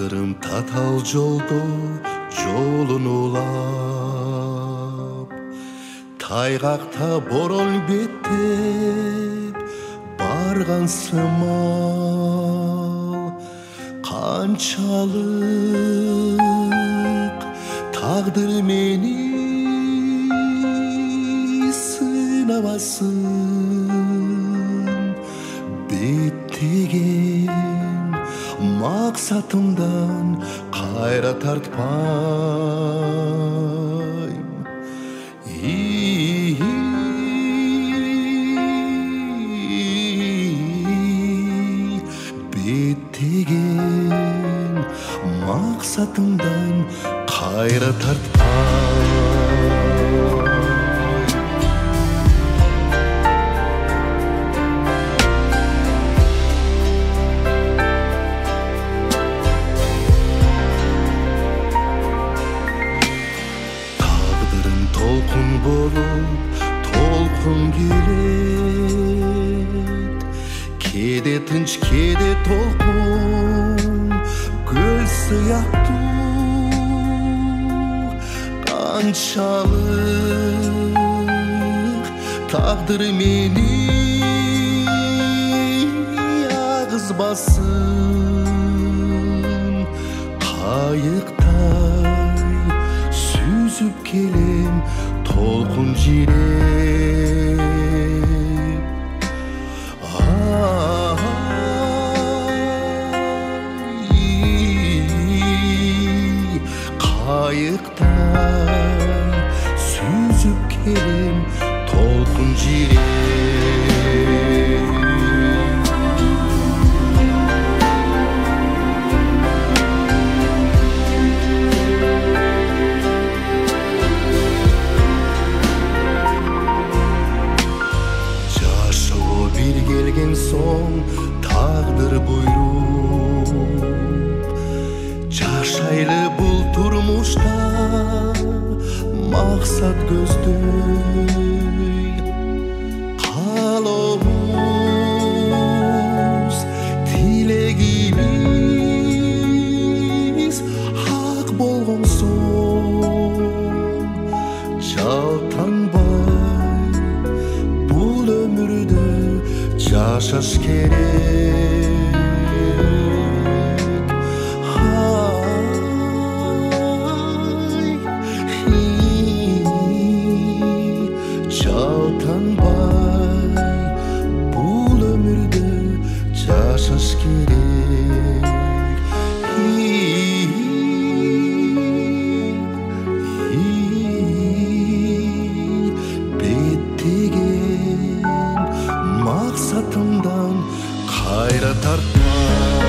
Tağdırım tatal joldo jolun ulap, tayгакта борон беттеп барган сымал. Канчалык тагдыр мени сынабасын, беттеген максатымдан кайра тартпайм. Беттеген максатымдан кайра тартпайм. Толкун болуп, толкун келет, кээде тынч, кээде толкун, көл сыяктуу. Канчалык тагдыр мени агызбасын, кайыктай сүзүп келем толкун жиреп. Кайыктай сүзүп келем толкун жиреп. Келген соң тағдыр буйруп, жашайлы бұл турмушта максат көздөй. Каалообуз, тилегибиз ак болгон соң, жалтанбай бул өмүрдө жашаш керек. Жалтанбай бул өмүрдө жашаш керек. Беттеген максатымдан кайра тартпа.